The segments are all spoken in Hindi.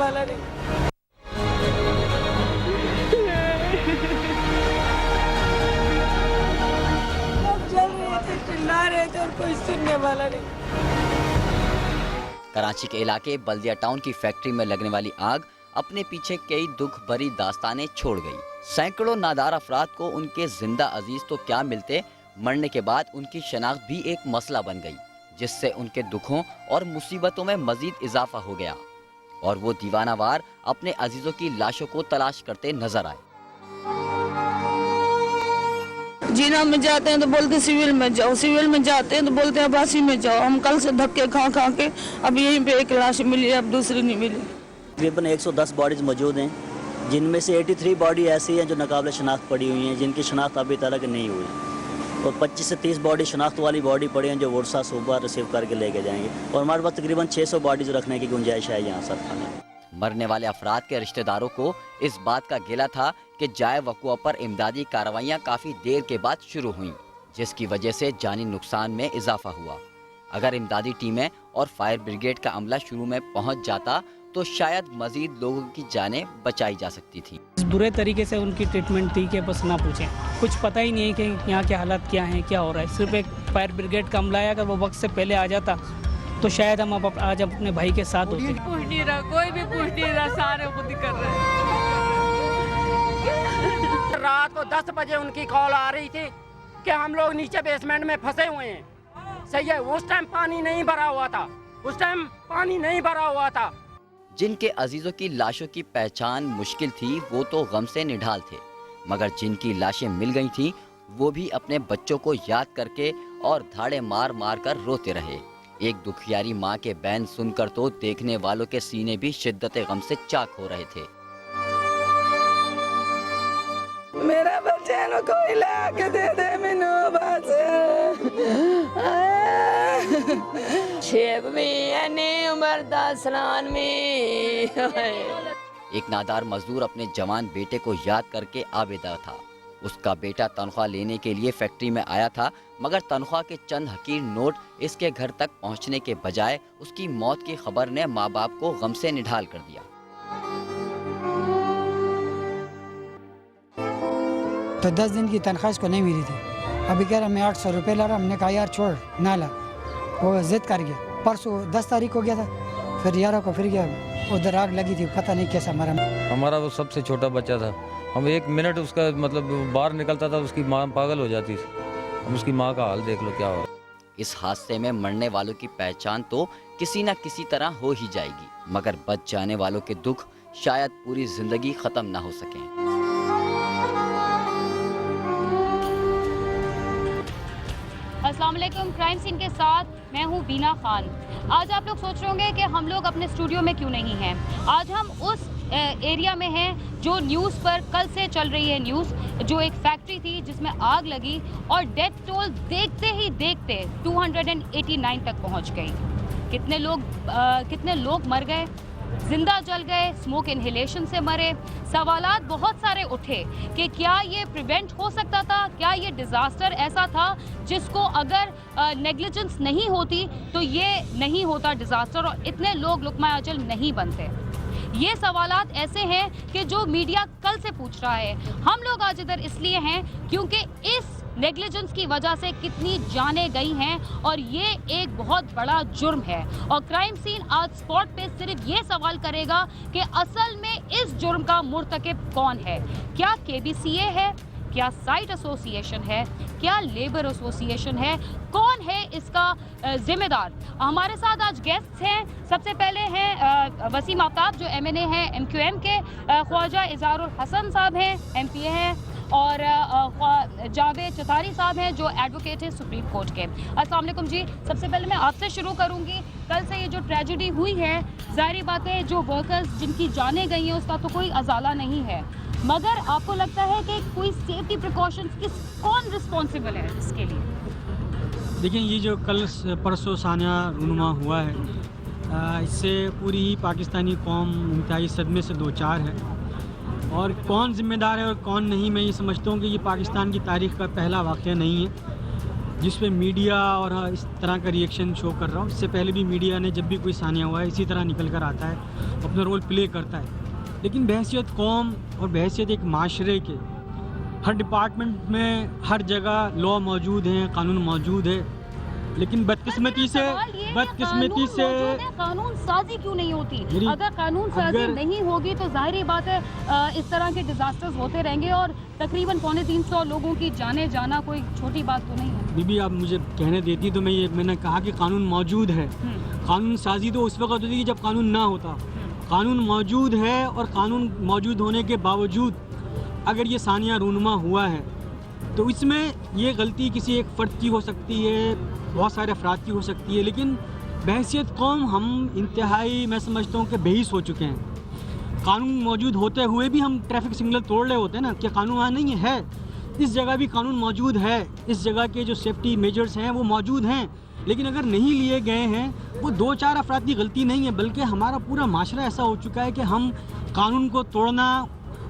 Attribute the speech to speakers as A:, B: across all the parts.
A: वाला नहीं। अब चल रहे थे, चिल्ला रहे थे और कोई सुनने वाला नहीं।
B: कराची के इलाके बल्दिया टाउन की फैक्ट्री में लगने वाली आग अपने पीछे कई दुख भरी दास्तानें छोड़ गई। सैकड़ों नादार अफराद को उनके जिंदा अजीज तो क्या मिलते, मरने के बाद उनकी शनाख्त भी एक मसला बन गई, जिससे उनके दुखों और मुसीबतों में मजीद इजाफा हो गया और वो दीवानावार अपने अजीजों की लाशों को तलाश करते नजर आए।
C: जीना में जाते हैं तो बोलते सिविल में जाओ, सिविल में जाते हैं तो बोलते हैं अब्बासी में जाओ। हम कल से धक्के खा खा के अब यहीं पे एक लाश मिली, अब दूसरी नहीं मिली।
D: तकरीबन 110 बॉडीज मौजूद हैं, जिनमें से 83 बॉडी ऐसी हैं जो नाकाबिल शनाख्त पड़ी हुई हैं, जिनकी शनाख्त अभी तक नहीं हुई, और 25 से 30 बॉडी शनाख्त वाली बॉडी पड़ी हैं जो वर्षा सुबह रिसीव करके लेके जाएंगे। और हमारे पास तकरीबन 600 बॉडीज रखने की गुंजाइश है यहाँ सर खाने में।
B: मरने वाले अफराद के रिश्तेदारों को इस बात का गिला था कि जाए वक़ुआ पर इमदादी कार्रवाइयाँ काफ़ी देर के बाद शुरू हुईं, जिसकी वजह से जानी नुकसान में इजाफा हुआ। अगर इमदादी टीमें और फायर ब्रिगेड का अमला शुरू में पहुँच जाता तो शायद मजीद लोगों की जानें बचाई जा सकती थी।
E: बुरे तरीके से उनकी ट्रीटमेंट थी कि बस ना पूछें, कुछ पता ही नहीं है कि यहाँ के हालात क्या हैं, क्या हो रहा है। सिर्फ एक फायर ब्रिगेड का अमला है, अगर वो वक्त से पहले आ जाता तो शायद हम अब आज अपने भाई के साथ होते।
A: पूछ नहीं रहा, कोई भी पूछ नहीं रहा, सारे खुद ही कर रहे हैं।
F: रात को 10 बजे उनकी कॉल आ रही थी कि हम लोग नीचे बेसमेंट में फंसे हुए हैं। सही है, उस टाइम पानी नहीं भरा हुआ था, उस टाइम पानी नहीं भरा हुआ था।
B: जिनके अजीजों की लाशों की पहचान मुश्किल थी वो तो गम से निढाल थे, मगर जिनकी लाशें मिल गई थीं वो भी अपने बच्चों को याद करके और धाड़े मार मार कर रोते रहे। एक दुखियारी माँ के बैन सुनकर तो देखने वालों के सीने भी शिद्दत गम से चाक हो रहे थे।
A: मेरा बच्चे नु कोई लाके दे दे मैनू बस। शेब में यानी उम्र दासलान में।
B: एक नादार मजदूर अपने जवान बेटे को याद करके आबेदा था। उसका बेटा तनख्वाह लेने के लिए फैक्ट्री में आया था, मगर तनख्वाह के चंद हकीर नोट इसके घर तक पहुंचने के बजाय उसकी मौत की खबर ने माँ बाप को गम से निढाल कर दिया।
G: तो 10 दिन की तनख्वाह इसको नहीं मिली थी। अभी कह रहा मैं 800 रुपये ला रहा। हमने कहा यार छोड़ ना ला, वो जिद कर गया। परसों 10 तारीख को गया था, फिर 11 को फिर गया। उधर आग लगी थी, पता नहीं कैसा मरा।
H: हमारा वो सबसे छोटा बच्चा था, हम 1 मिनट उसका मतलब बाहर निकलता था उसकी माँ पागल हो जाती थी। हम उसकी माँ का हाल देख लो क्या हो।
B: इस हादसे में मरने वालों की पहचान तो किसी न किसी तरह हो ही जाएगी, मगर बच जाने वालों के दुख शायद पूरी जिंदगी खत्म ना हो सके।
I: अस्सलाम वालेकुम, क्राइम सीन के साथ मैं हूँ बीना खान। आज आप लोग सोच रहे होंगे कि हम लोग अपने स्टूडियो में क्यों नहीं हैं। आज हम उस एरिया में हैं जो न्यूज़ पर कल से चल रही है न्यूज़, जो एक फैक्ट्री थी जिसमें आग लगी और डेथ टोल देखते ही देखते 289 तक पहुंच गई। कितने लोग मर गए, जिंदा जल गए, स्मोक इनहेलेशन से मरे। सवालात बहुत सारे उठे कि क्या ये प्रिवेंट हो सकता था, क्या ये डिज़ास्टर ऐसा था जिसको अगर नेग्लिजेंस नहीं होती तो ये नहीं होता डिज़ास्टर और इतने लोग लुक़मा अजल नहीं बनते। ये सवालात ऐसे हैं कि जो मीडिया कल से पूछ रहा है। हम लोग आज इधर इसलिए हैं क्योंकि इस नेग्लिजेंस की वजह से कितनी जानें गई हैं और ये एक बहुत बड़ा जुर्म है। और क्राइम सीन आज स्पॉट पे सिर्फ ये सवाल करेगा कि असल में इस जुर्म का मुर्तकिब कौन है। क्या KBCA है, क्या साइट एसोसिएशन है, क्या लेबर एसोसिएशन है, कौन है इसका जिम्मेदार। हमारे साथ आज गेस्ट्स हैं। सबसे पहले हैं वसीम आफ्ताब जो MNA हैं MQM के, ख्वाजा इज़ारुल हसन साहब हैं MPA हैं, और जावेद चौधारी साहब हैं जो एडवोकेट हैं सुप्रीम कोर्ट के। अस्सलाम वालेकुम जी। सबसे पहले मैं आपसे शुरू करूंगी। कल से ये जो ट्रेजेडी हुई है, जाहिर बात है जो वर्कर्स जिनकी जानें गई हैं उसका तो कोई अजाला नहीं है, मगर आपको लगता है कि कोई सेफ्टी प्रिकॉशंस कौन रिस्पॉन्सिबल है इसके लिए?
J: देखिए, ये जो कल परसों सानिया रूनुमा हुआ है, इससे पूरी ही पाकिस्तानी कौम इंतहाई सदमे से दो चार है। और कौन ज़िम्मेदार है और कौन नहीं, मैं ये समझता हूँ कि ये पाकिस्तान की तारीख़ का पहला वाक़या नहीं है। जिस पे मीडिया और इस तरह का रिएक्शन शो कर रहा हूँ। इससे पहले भी मीडिया ने जब भी कोई सानिया हुआ है इसी तरह निकल कर आता है, अपना रोल प्ले करता है। लेकिन बहैसियत कौम और बहैसियत एक माशरे के हर डिपार्टमेंट में हर जगह लॉ मौजूद हैं, कानून मौजूद है, लेकिन बदकिस्मती से
I: कानून साजी क्यों नहीं होती? अगर कानून साजी नहीं होगी तो जाहिर बात है इस तरह के डिजास्टर्स होते रहेंगे और तकरीबन 350 लोगों की जाने जाना कोई छोटी बात तो नहीं है।
J: बीबी आप मुझे कहने देती तो मैंने कहा कि कानून मौजूद है। कानून साजी तो उस वक्त होती थी जब कानून ना होता। कानून मौजूद है और कानून मौजूद होने के बावजूद अगर ये सानिया रूनुमा हुआ है तो इसमें ये गलती किसी एक फ़र्द की हो सकती है, बहुत सारे अफराद की हो सकती है, लेकिन बहैसियत कौम हम इंतहाई मैं समझता हूँ कि बेहिस हो चुके हैं। कानून मौजूद होते हुए भी हम ट्रैफिक सिग्नल तोड़ रहे होते हैं ना, क्या कानून वहाँ नहीं है? इस जगह भी कानून मौजूद है, इस जगह के जो सेफ्टी मेजर्स हैं वो मौजूद हैं, लेकिन अगर नहीं लिए गए हैं वो 2-4 अफराद की गलती नहीं है, बल्कि हमारा पूरा माशरा ऐसा हो चुका है कि हम कानून को तोड़ना,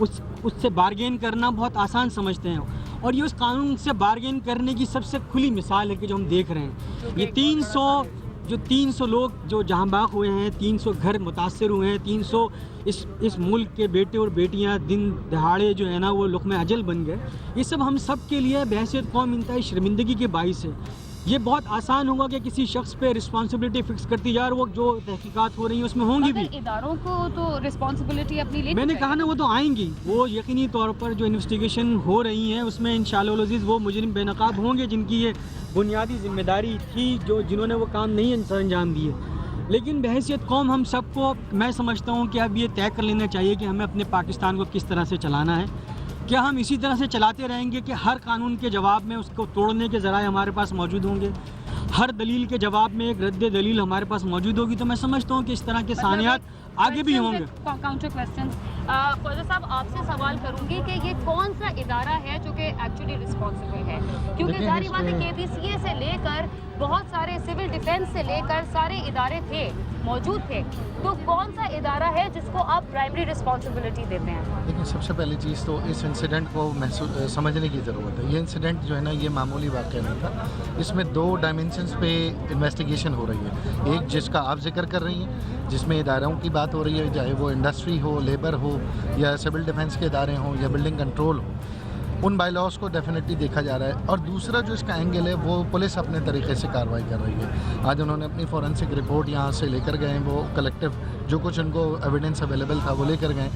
J: उससे बार्गेन करना बहुत आसान समझते हैं। और ये उस कानून से बार्गेन करने की सबसे खुली मिसाल है कि जो हम देख रहे हैं। ये 300 लोग जो जहाँ बाग हुए हैं, 300 घर मुतासर हुए हैं, 300 इस मुल्क के बेटे और बेटियाँ दिन दहाड़े जो है ना वो लुक़्मे अजल बन गए। ये सब हम सब के लिए बहैसियत कौम इंतहाई शर्मिंदगी के बाइस है। ये बहुत आसान होगा कि किसी शख्स पे रिस्पांसिबिलिटी फिक्स करती जा, और वो जो तहकीकात हो रही है उसमें होंगी भी।
I: इदारों को तो रिस्पांसिबिलिटी अपनी लेनी
J: मैंने कहा ना, वो तो आएंगी, वो यकीनी तौर पर जो इन्वेस्टिगेशन हो रही हैं उसमें इंशाअल्लाह अज़ीज़ वो मुजरिम बेनकाब होंगे जिनकी ये बुनियादी जिम्मेदारी थी, जिन्होंने वो काम नहीं अंजाम दिए। लेकिन बहैसियत कौम हम सबको मैं समझता हूँ कि अब ये तय कर लेना चाहिए कि हमें अपने पाकिस्तान को किस तरह से चलाना है। क्या हम इसी तरह से चलाते रहेंगे कि हर कानून के जवाब में उसको तोड़ने के ज़राए हमारे पास मौजूद होंगे, हर दलील के जवाब में एक रद्द दलील हमारे पास मौजूद होगी? तो मैं समझता हूँ कि इस तरह के सानियात आगे भी होंगे।
I: काउंटर क्वेश्चन ख्वाजा साहब आपसे सवाल करूंगी कि ये कौन सा इदारा है जो कि एक्चुअली रिस्पॉन्सिबल है? क्योंकि सारी बातें KPCA से लेकर बहुत सारे सिविल डिफेंस से लेकर सारे इदारे मौजूद थे, तो कौन सा इदारा है जिसको आप प्राइमरी रिस्पॉन्सिबिलिटी देते हैं?
K: लेकिन सबसे पहली चीज़ तो इस इंसिडेंट को समझने की ज़रूरत है। ये इंसिडेंट जो है ना ये मामूली वाक़या नहीं था, इसमें 2 डायमेंशंस पे इन्वेस्टिगेशन हो रही है। एक जिसका आप जिक्र कर रही हैं, जिसमें इदारों की बात हो रही है, चाहे वो इंडस्ट्री हो, लेबर हो या सिविल डिफेंस के इदारे हों या बिल्डिंग कंट्रोल हो, उन बाई लॉज को डेफिनेटली देखा जा रहा है। और दूसरा जो इसका एंगल है वो पुलिस अपने तरीके से कार्रवाई कर रही है। आज उन्होंने अपनी फॉरेंसिक रिपोर्ट यहाँ से लेकर गए, वो कलेक्टिव जो कुछ उनको एविडेंस अवेलेबल था वो लेकर गए।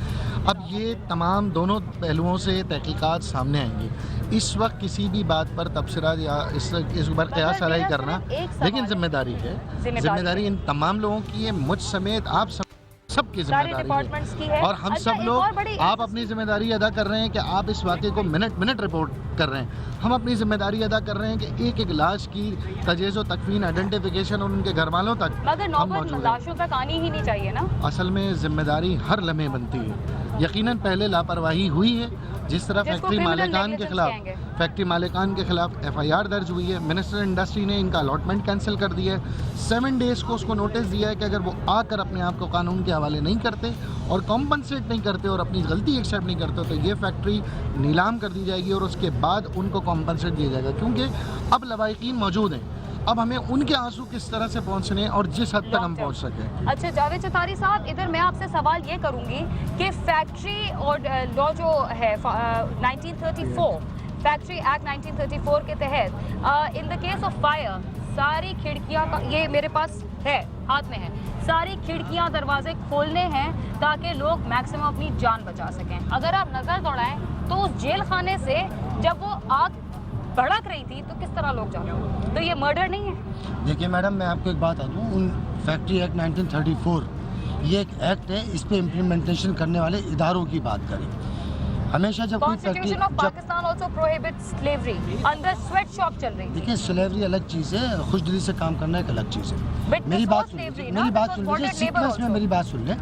K: अब ये तमाम दोनों पहलुओं से तहकीकात सामने आएंगी। इस वक्त किसी भी बात पर तबसरा या इस पर कयास आराई करना, लेकिन जिम्मेदारी है, जिम्मेदारी इन तमाम लोगों की है, मुझ समेत आप सबकी जिम्मेदारी है। और हम सब लोग, आप अपनी जिम्मेदारी अदा कर रहे हैं कि आप इस वाक़े को मिनट रिपोर्ट कर रहे हैं। हम अपनी जिम्मेदारी अदा कर रहे हैं कि एक लाश की तजहीज़ व तकफीन, आइडेंटिफिकेशन और उनके घर वालों तक,
I: मगर नौबत लाशों तक आनी ही नहीं चाहिए ना।
K: असल में जिम्मेदारी हर लम्हे बनती है। यकीनन पहले लापरवाही हुई है, जिस तरह फैक्ट्री मालिकान के खिलाफ FIR दर्ज हुई है। मिनिस्टर इंडस्ट्री ने इनका अलॉटमेंट कैंसिल कर दिया है। 7 डेज़ को उसको नोटिस दिया है कि अगर वो आकर अपने आप को कानून के हवाले नहीं करते और कॉम्पनसेट नहीं करते और अपनी गलती एक्सेप्ट नहीं करते तो ये फैक्ट्री नीलाम कर दी जाएगी और उसके बाद उनको कॉम्पनसेट दिया जाएगा। क्योंकि अब लवाहिकीन मौजूद हैं, अब हमें उनके आंसू किस तरह से पहुंचने और जिस हद तक हम पहुंच सकें।
I: अच्छा जावेद चतारी साहब, इधर मैं आपसे सवाल ये करूंगी कि फैक्ट्री और लॉ जो है 1934 फैक्ट्री एक्ट 1934 के तहत in the case of fire सारी खिड़कियां, ये मेरे पास है, हाथ में है, सारी खिड़कियां दरवाजे खोलने हैं ताकि लोग मैक्सिमम अपनी जान बचा सकें। अगर आप नज़र दौड़ाएं तो उस जेल खाने से जब वो आग भड़क रही थी तो किस तरह लोग जाते? तो ये मर्डर नहीं है?
L: देखिए मैडम, मैं आपको एक बात बता दूँ, उन फैक्ट्री एक्ट 1934 ये एक एक्ट है, इस पे इम्प्लीमेंटेशन करने वाले इदारों की बात करें। हमेशा जब कोई factory,
I: Pakistan also prohibits slavery, अंदर स्वेट शॉप चल रही है।
L: देखिए स्लेवरी अलग चीज़ है, खुशदिली से काम करना एक अलग चीज़ है। मेरी बात सुन लीजिए, सीक्वेंस में मेरी बात सुन लें।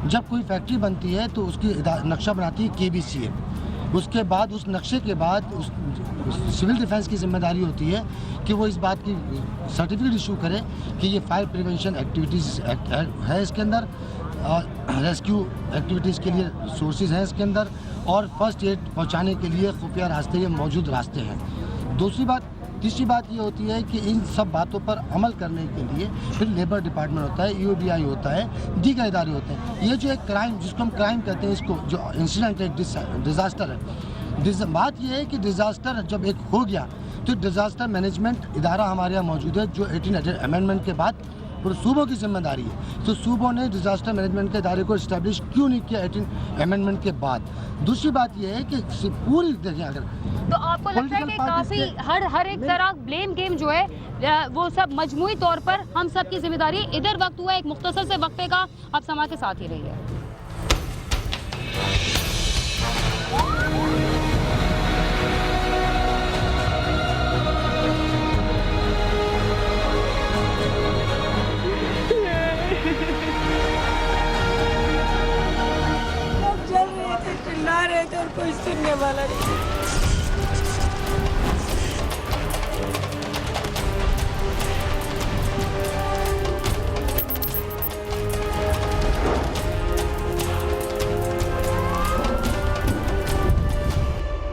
L: जब कोई फैक्ट्री बनती है तो उसकी नक्शा बनाती है KBCA। उसके बाद उस नक्शे के बाद उस सिविल डिफेंस की जिम्मेदारी होती है कि वो इस बात की सर्टिफिकेट इशू करे कि ये फायर प्रिवेंशन एक्टिविटीज़ एक्ट है इसके अंदर, रेस्क्यू एक्टिविटीज़ के लिए सोर्सेज हैं इसके अंदर, और फर्स्ट एड पहुंचाने के लिए खुफिया रास्ते, ये मौजूद रास्ते हैं। दूसरी बात तीसरी बात ये होती है कि इन सब बातों पर अमल करने के लिए फिर लेबर डिपार्टमेंट होता है, यूबीआई होता है, दीगर इदारे होते हैं। ये जो एक क्राइम, जिसको हम क्राइम कहते हैं, इसको जो इंसिडेंट है, डिज़ास्टर है, बात ये है कि डिज़ास्टर जब एक हो गया तो डिज़ास्टर मैनेजमेंट इदारा हमारे यहाँ मौजूद है, जो 18 अमेंडमेंट के बाद पूरे सूबों की जिम्मेदारी है। तो सूबों ने डिज़ास्टर मैनेजमेंट के इदारे को इस्टेब्लिश क्यों नहीं किया 18 अमेंडमेंट के बाद? दूसरी बात यह है कि पूरी देखिए, अगर
I: तो आपको लगता है कि काफी हर एक तरह ब्लेम गेम जो है वो सब मजमूई तौर पर हम सब की जिम्मेदारी। इधर वक्त हुआ एक मुख्तसर से वक्फे का, आप समा के साथ ही रहिए।
A: चिल्ला रहे थे और कोई सुनने वाला नहीं।